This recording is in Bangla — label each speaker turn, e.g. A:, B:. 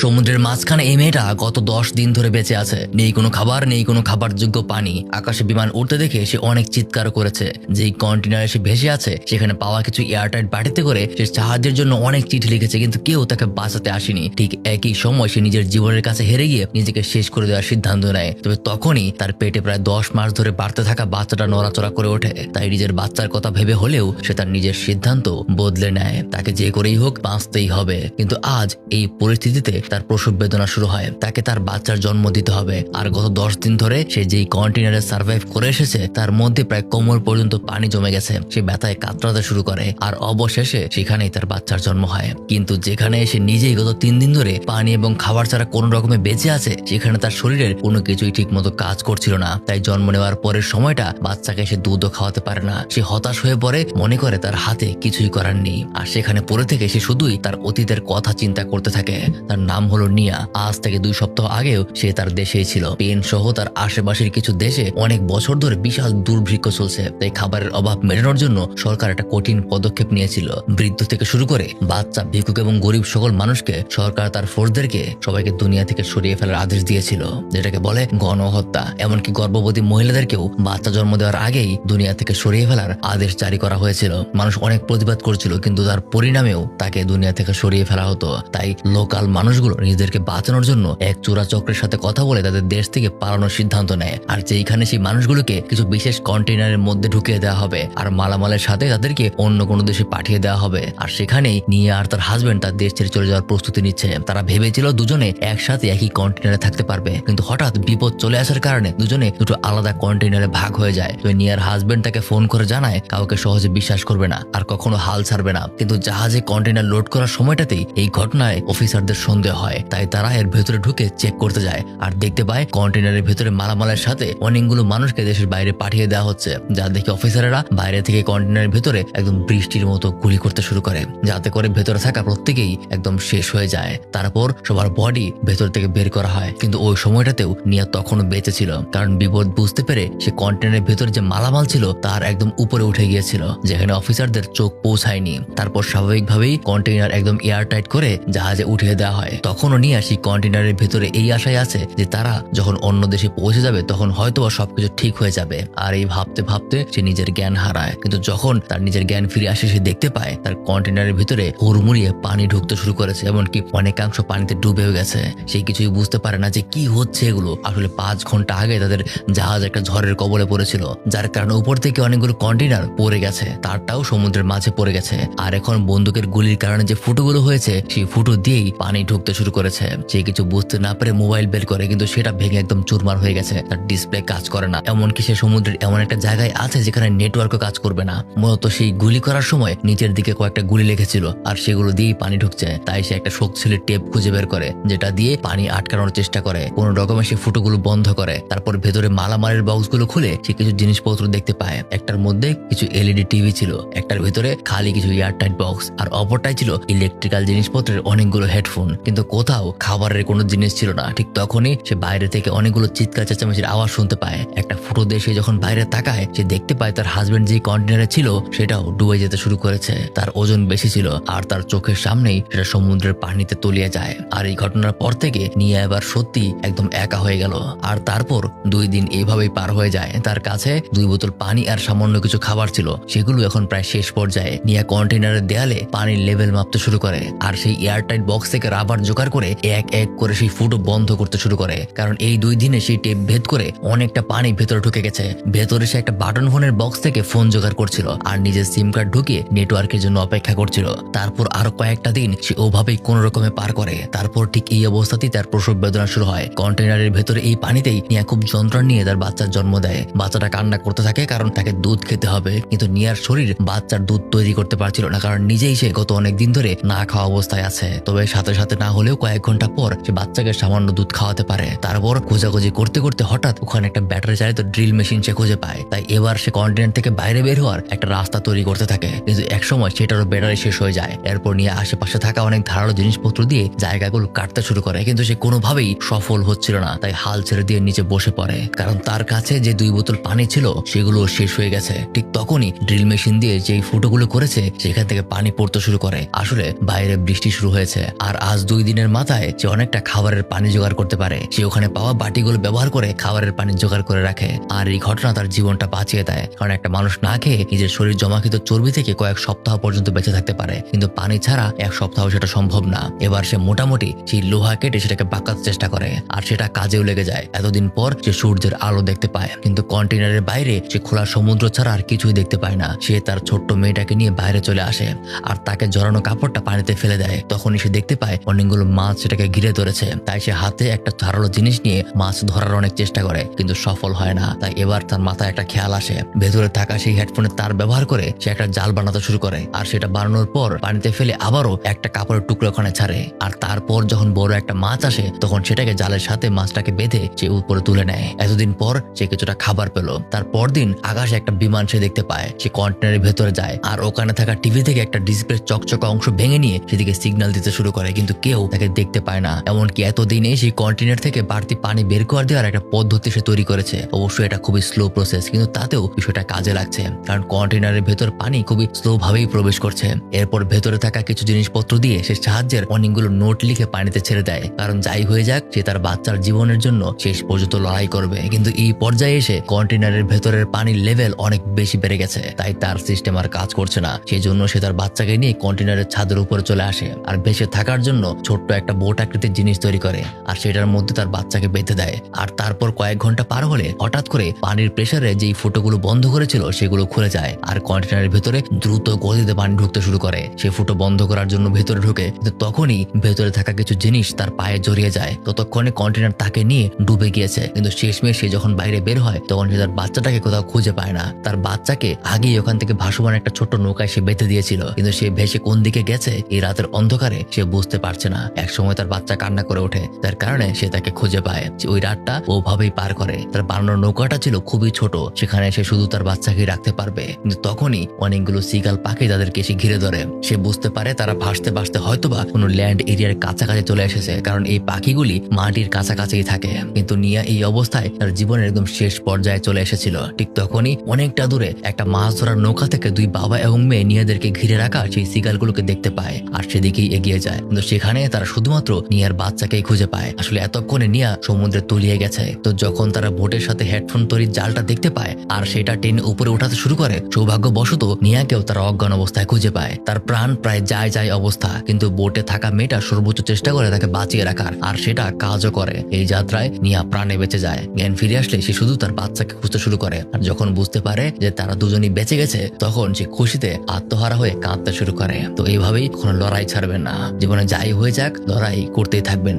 A: সমুদ্রের মাঝখানে এই মেয়েটা গত 10 দিন ধরে বেঁচে আছে। নেই কোনো খাবার, নেই কোনো খাবারযোগ্য পানি। আকাশে বিমান উঠতে দেখে সে অনেক চিৎকার করেছে। যেই কন্টেনারে সে ভেসে আছে সেখানে পাওয়া কিছু এয়ারটাইট বাটিতে করে সে সাহায্যের জন্য অনেক চিঠি লিখেছে, কিন্তু কেউ তাকে বাঁচাতে আসেনি। ঠিক একই সময় সে নিজের জীবনের কাছে হেরে গিয়ে নিজেকে শেষ করে দেওয়ার সিদ্ধান্ত নেয়। তবে তখনই তার পেটে প্রায় 10 মাস ধরে বাড়তে থাকা বাচ্চাটা নড়াচড়া করে ওঠে। তাই নিজের বাচ্চার কথা ভেবে হলেও সে তার নিজের সিদ্ধান্ত বদলে নেয়। তাকে যে করেই হোক বাঁচতেই হবে। কিন্তু আজ এই পরিস্থিতিতে তার প্রসব বেদনা শুরু হয়। তাকে তার বাচ্চার জন্ম দিতে হবে। আর গত 10 দিন ধরে সে যেই কন্টেনারে সার্ভাইভ করে এসেছে তার মধ্যে প্রায় কোমর পর্যন্ত পানি জমে গেছে। সে ব্যথায় কাতরাতে শুরু করে আর অবশেষে সেখানেই তার বাচ্চার জন্ম হয়। কিন্তু যেখানে সে নিজেই গত 3 দিন ধরে পানি এবং খাবার ছাড়া কোনো রকমে বেঁচে আছে, সেখানে তার শরীরের কোনো কিছুই ঠিক মতো কাজ করছিল না। তাই জন্ম নেওয়ার পরের সময়টা বাচ্চাকে সে দুধও খাওয়াতে পারে না। সে হতাশ হয়ে পড়ে, মনে করে তার হাতে কিছুই করার নেই। আর সেখানে পড়ে থেকে সে শুধুই তার অতীতের কথা চিন্তা করতে থাকে। তার নাম হলো নিয়া। আজ থেকে 2 সপ্তাহ আগেও সে তার দেশেই ছিল। স্পেন সহ তার আশেপাশের কিছু দেশে অনেক বছর ধরে বিশাল দুর্ভিক্ষ চলছে। তাই খাবারের অভাব মেটানোর জন্য সরকার একটা কঠিন পদক্ষেপ নিয়েছিল। বৃদ্ধ থেকে শুরু করে বাচ্চা, ভিক্ষুক এবং গরিব সকল মানুষকে সরকার তার ফোর্সদেরকে সবাইকে দুনিয়া থেকে সরিয়ে ফেলার আদেশ দিয়েছিল, যেটাকে বলে গণহত্যা। এমনকি গর্ভবতী মহিলাদেরকেও বাচ্চা জন্ম দেওয়ার আগেই দুনিয়া থেকে সরিয়ে ফেলার আদেশ জারি করা হয়েছিল। মানুষ অনেক প্রতিবাদ করছিল, কিন্তু তার পরিণামেও তাকে দুনিয়া থেকে সরিয়ে ফেলা হতো। তাই লোকাল মানুষগুলো নিজেদেরকে বাঁচানোর জন্য এক চোরা চক্রের সাথে কথা বলে তাদের দেশ থেকে পালানোর সিদ্ধান্ত নেয়। আর যেইখানে সেই মানুষগুলোকে কিছু বিশেষ কন্টেইনারের মধ্যে ঢুকিয়ে দেওয়া হবে আর মালামালের সাথে তাদেরকে অন্য কোনো দেশে পাঠিয়ে দেওয়া হবে। আর সেখানেই নিয়ে আর তার হাজবেন্ড তার দেশ ছেড়ে চলে যাওয়ার প্রস্তুতি নিচ্ছে। তারা ভেবেছিল দুজনে একসাথে একই কন্টেইনারে থাকতে পারবে, কিন্তু হঠাৎ বিপদ চলে আসার কারণে দুজনে দুটো আলাদা কন্টেইনারে ভাগ হয়ে যায়। তো নিয়ার হাজবেন্ড তাকে ফোন করে জানায় কাউকে সহজে বিশ্বাস করবে না আর কখনো হাল ছাড়বে না। কিন্তু জাহাজে কন্টেইনার লোড করার সময়টাতেই এই ঘটনায় অফিসারদের সন্দেহ হয়। তাই তারা এর ভেতরে ঢুকে চেক করতে যায় আর দেখতে পায় কন্টেইনারের ভেতরে মালামালের সাথে অনেকগুলো মানুষকে দেশের বাইরে পাঠিয়ে দেওয়া হচ্ছে। যা দেখে অফিসারেরা বাইরে থেকে কন্টেইনারের ভেতরে একদম বৃষ্টির মতো গুলি করতে শুরু করে, যাতে করে ভেতরে থাকা প্রত্যেকেই একদম শেষ হয়ে যায়। তারপর সবার বডি ভেতর থেকে বের করা হয়। কিন্তু ওই সময়টাতেও নিয়া তখনও বেঁচে ছিল, কারণ বিপদ বুঝতে পেরে সে কন্টেইনারের ভেতরে যে মালামাল ছিল তার একদম উপরে উঠে গিয়েছিল, যেখানে অফিসারদের চোখ পৌঁছায়নি। তারপর স্বাভাবিকভাবেই কন্টেইনার একদম এয়ারটাইট করে জাহাজে উঠিয়ে দেওয়া হয়। তখনও নিয়া সেই কন্টেইনারের ভেতরে এই আশায় আছে যে তারা যখন অন্য দেশে পৌঁছে যাবে তখন হয়তোবা সবকিছু ঠিক হয়ে যাবে। আর এই ভাবতে ভাবতে সে নিজের জ্ঞান হারায়। কিন্তু যখন তার নিজের জ্ঞান ফিরে আসে সে দেখতে পায় তার কন্টেইনারের ভিতরে হুড়মুড়িয়ে পানি ঢুকতে শুরু করেছে, এমনকি অনেকাংশ পানিতে ডুবেও গেছে। সে কিছুই বুঝতে পারে না যে কি হচ্ছে এগুলো। আসলে 5 ঘন্টা আগে তাদের জাহাজ একটা ঝড়ের কবলে পড়েছিল, যার কারণে উপর থেকে অনেকগুলো কন্টেইনার পড়ে গেছে, তারটাও সমুদ্রের মাঝে পড়ে গেছে। আর এখন বন্দুকের গুলির কারণে যে ফুটোগুলো হয়েছে সেই ফুটো দিয়েই পানি ঢুকতে শুরু করেছে। সে কিছু বুঝতে না পেরে মোবাইল বের করে, কিন্তু সেটা ভেঙে একদম চুরমার হয়ে গেছে। তার ডিসপ্লে কাজ করে না। এমনকি সে সমুদ্রের এমন একটা জায়গায় আছে যেখানে নেটওয়ার্কও কাজ করবে না। মূলত সেই গুলি করার সময় নিচের দিকে কয়েকটা গুলি লেগেছিল আর সেগুলো দিয়েই পানি ঢুকছে। তাই সে একটা শক্তিশালী টেপ খুঁজে বের করে, যেটা দিয়ে পানি আটকানোর চেষ্টা করে। কোনো রকমে সে ফুটোগুলো বন্ধ করে। তারপর ভেতরে মালামালের বক্সগুলো খুলে সে কিছু জিনিসপত্র দেখতে পায়। একটার মধ্যে কিছু এলইডি টিভি ছিল, একটার ভিতরে খালি কিছু এয়ারটাইট বক্স, আর অপরটায় ছিল ইলেকট্রিক্যাল জিনিসপত্রের অনেকগুলো হেডফোন। কিন্তু কোথাও খাবারের কোনো জিনিস ছিল না। ঠিক তখনই সে বাইরে থেকে অনেকগুলো চিৎকার চেঁচামেচির আওয়াজ শুনতে পায়। একটা ফুটো দিয়ে সে যখন বাইরে তাকায় সে দেখতে পায় তার হাজবেন্ড যে কন্টেইনারে ছিল সেটাও ডুবে যেতে শুরু করেছে। তার ওজন বেশি ছিল আর তার চোখের সামনেই সেটা সমুদ্রের পানিতে তলিয়ে যায়। আর এই ঘটনার পর থেকে নিয়া এবার সত্যি একদম একা হয়ে গেল। আর তারপর 2 দিন এইভাবেই পার হয়ে যায়। তার কাছে 2 বোতল পানি আর সামান্য কিছু খাবার ছিল, সেগুলো এখন প্রায় শেষ পর্যায়ে। নিয়া কন্টেইনারের দেয়ালে পানির লেভেল মাপতে শুরু করে আর সেই এয়ারটাইট বক্স থেকে রাবার জোগাড় করে এক এক করে সেই ফুটো বন্ধ করতে শুরু করে, কারণ এই 2 দিনে সেই টেপ ভেদ করে অনেকটা পানি ভেতরে ঢুকে গেছে। ভেতরে সে একটা বাটন ফোনের বক্স থেকে ফোন জোগাড় করছিল আর নিজের সিম কার্ড ঢুকিয়ে নেটওয়ার্কের জন্য অপেক্ষা করছিল। তারপর আরো কয়েকটা দিন সে ওভাবেই কোন রকমে পার করে। তারপর ঠিক এই অবস্থাতেই তার প্রসব বেদনা শুরু হয়। কন্টেইনারের ভেতরে এই পানিতেই নিয়া খুব যন্ত্রণা নিয়ে তার বাচ্চার জন্ম দেয়। বাচ্চাটা কান্না করতে থাকে কারণ তাকে দুধ খেতে হবে, কিন্তু নিয়ার শরীর বাচ্চার দুধ তৈরি করতে পারছিল না, কারণ নিজেই সে গত অনেক দিন ধরে না খাওয়া অবস্থায় আছে। তবে সাথে সাথে না হলেও কয়েক ঘন্টা পর সে বাচ্চাকে সামান্য দুধ খাওয়াতে পারে। তারপর খোঁজাখুঁজি করতে করতে হঠাৎ ওখানে একটা ব্যাটারি চালিত ড্রিল মেশিন সে খুঁজে পায়। তাই এবার সে কন্টেইনার থেকে বাইরে বের হওয়ার একটা রাস্তা তৈরি করতে থাকে, কিন্তু একসময় সেটারও ব্যাটারি শেষ হয়ে যায়। এরপর নিয়ে আশেপাশে থাকা অনেক ধারালো জিনিসপত্র দিয়ে জায়গাগুলো কাটতে শুরু করে, কিন্তু সে কোনোভাবেই সফল হচ্ছিল না। তাই হাল ছেড়ে দিয়ে নিচে বসে পড়ে, কারণ তার কাছে যে 2 বোতল পানি ছিল সেগুলো শেষ হয়ে গেছে। ঠিক তখনই ড্রিল মেশিন দিয়ে যেই ফুটোগুলো করেছে সেখান থেকে পানি পড়তে শুরু করে। আসলে বাইরে বৃষ্টি শুরু হয়েছে আর আজ 2 দিনের মাথায় সে অনেকটা খাবারের পানি জোগাড় করতে পারে। সে ওখানে পাওয়া বাটিগুলো ব্যবহার করে খাবারের পানি জোগাড় করে রাখে। আর এই ঘটনা তার জীবনটা বাঁচিয়ে দেয়, কারণ একটা মানুষ না খেয়ে নিজের শরীর জমাকৃত চর্বি থেকে কয়েক সপ্তাহ পর্যন্ত বেঁচে থাকতে পারে, কিন্তু পানি ছাড়া এক সপ্তাহ সেটা সম্ভব না। এবার সে মোটামুটি সেই লোহা কেটে সেটাকে বাঁকাতে চেষ্টা করে, আর সেটা কাজেও লেগে যায়। এতদিন পর সে সূর্যের আলো দেখতে পায়, কিন্তু কন্টেনারের বাইরে সে খোলা সমুদ্র ছাড়া আর কিছুই দেখতে পায় না। সে তার ছোট্ট মেয়েটাকে নিয়ে বাইরে চলে আসে আর তাকে জড়ানো কাপড়টা পানিতে ফেলে দেয়। তখনই সে দেখতে পায় অনেকগুলো মাছ সেটাকে ঘিরে ধরেছে। তাই সে হাতে একটা ধারালো জিনিস নিয়ে মাছ ধরার অনেক চেষ্টা করে, কিন্তু সফল হয় না। তাই এবার তার মাথায় একটা খেয়াল আসে, ভেতরে থাকা সেই হেডফোনের তার ব্যবহার করে সে একটা জাল বানাতে শুরু করে। আর সেটা বানানোর পর পানিতে ফেলে আবারও একটা কাপড়ের টুকরো ওখানে ছাড়ে। আর তারপর যখন বড় একটা মাছ আসে তখন সেটাকে জালের সাথে মাছটাকে বেঁধে সে উপরে তুলে নেয়। এতদিন পর সে কিছুটা খাবার পেল। তার পরদিন আকাশে একটা বিমান সে দেখতে পায়। সে কন্টেনারের ভেতরে যায় আর ওখানে থাকা টিভি থেকে একটা ডিসপ্লের চকচকা অংশ ভেঙে নিয়ে সেদিকে সিগন্যাল দিতে শুরু করে, কিন্তু কেউ তাকে দেখতে পায় না। এমনকি এতদিনে সেই কন্টেনার থেকে বাড়তি পানি বের করে দেওয়ার একটা পদ্ধতি সে তৈরি করেছে। অবশ্যই এটা খুবই স্লো প্রসেস, কিন্তু তাতেও বিষয়টা কাজে লাগছে, কারণ কন্টেনারের ভেতর পানি খুবই স্লো ভাবেই প্রবেশ করছে। এরপর ভেতরে থাকা কিছু জিনিসপত্র দিয়ে সে সাহায্যের অনেকগুলো নোট লিখে পানিতে ছেড়ে দেয়, কারণ যাই হয়ে যাক সে তার বাচ্চার জীবনের জন্য শেষ পর্যন্ত লড়াই করবে। কিন্তু এই পর্যায়ে এসে কন্টেনারের ভেতরের পানির লেভেল অনেক বেশি বেড়ে গেছে, তাই তার সিস্টেম আর কাজ করছে না। সেই জন্য সে তার বাচ্চাকে নিয়ে কন্টেনারের ছাদের উপরে চলে আসে আর বেঁচে থাকার জন্য ছোট্ট একটা বোট আকৃতির জিনিস তৈরি করে আর সেটার মধ্যে তার বাচ্চাকে বেঁধে দেয়। আর তারপর কয়েক ঘন্টা পার হলে হঠাৎ করে পানির প্রেসারে যেই ফুটোগুলো বন্ধ করেছিল সেগুলো খুলে যায় আর কন্টেনারের ভেতরে দ্রুত গতিতে পানি ঢুকতে শুরু করে। সে ফুটো বন্ধ করার জন্য ভেতরে ঢুকে, কিন্তু তখনই ভেতরে থাকা কিছু জিনিস তার পায়ে জড়িয়ে যায়। ততক্ষণে কন্টেনার তাকে নিয়ে ডুবে গিয়েছে, কিন্তু শেষমেশ সে যখন বাইরে বের হয় তখন সে তার বাচ্চাটাকে কোথাও খুঁজে পায় না। তার বাচ্চাকে আগেই ওখান থেকে ভাসমান একটা ছোট্ট নৌকায় সে বেঁধে দিয়েছিল, কিন্তু সে ভেসে কোন দিকে গেছে এই রাতের অন্ধকারে সে বুঝতে পারছে না। এক সময় তার বাচ্চা কান্না করে ওঠে, যার কারণে সে তাকে খুঁজে পায়। ওই রাতটা ওভাবেই পার করে। তার বানানো নৌকাটা ছিল খুবই ছোট, সেখানে সে শুধু তার বাচ্চাকে রাখতে পারবে। কিন্তু তখনই অনেকগুলো সিগাল পাখি তাদেরকে এসে ঘিরে ধরে। সে বুঝতে পারে তারা ভাসতে ভাসতে হয়তোবা কোনো ল্যান্ড এরিয়ার কাছাকাছি চলে এসেছে, কারণ এই পাখিগুলি মাটির কাছাকাছি থাকে। কিন্তু নিয়া এই অবস্থায় তার জীবনের একদম শেষ পর্যায়ে চলে এসেছিল। ঠিক তখনই অনেকটা দূরে একটা মাছ ধরার নৌকা থেকে দুই বাবা এবং মেয়ে নিয়াদেরকে ঘিরে রাখা সেই সিগালগুলোকে দেখতে পায় আর সেদিকেই এগিয়ে যায়। কিন্তু সেখানে তারা শুধুমাত্র নিয়ার বাচ্চাকেই খুঁজে পায়। আসলে এতক্ষণে নিয়া সমুদ্রে তলিয়ে গেছে। তো যখন তারা বোটের সাথে হেডফোন তৈরির জালটা দেখতে পায় আর সেটা টেনে উপরে উঠাতে শুরু করে, সৌভাগ্যবশত নিয়াকেও তারা অজ্ঞান অবস্থায় খুঁজে পায়। তার প্রাণ প্রায় যায় অবস্থা, কিন্তু বোটে থাকা মেয়েটা সর্বোচ্চ চেষ্টা করে তাকে বাঁচিয়ে রাখার, আর সেটা কাজও করে। এই যাত্রায় নিয়া প্রাণে বেঁচে যায়। জ্ঞান ফিরে আসলে সে শুধু তার বাচ্চাকে খুঁজতে শুরু করে, আর যখন বুঝতে পারে যে তারা দুজনই বেঁচে গেছে তখন সে খুশিতে আত্মহারা হয়ে কাঁদতে শুরু করে। তো এইভাবেই কোনো লড়াই ছাড়বেন না, জীবনে যাই হয়ে যাক লড়াই করতেই থাকবেন।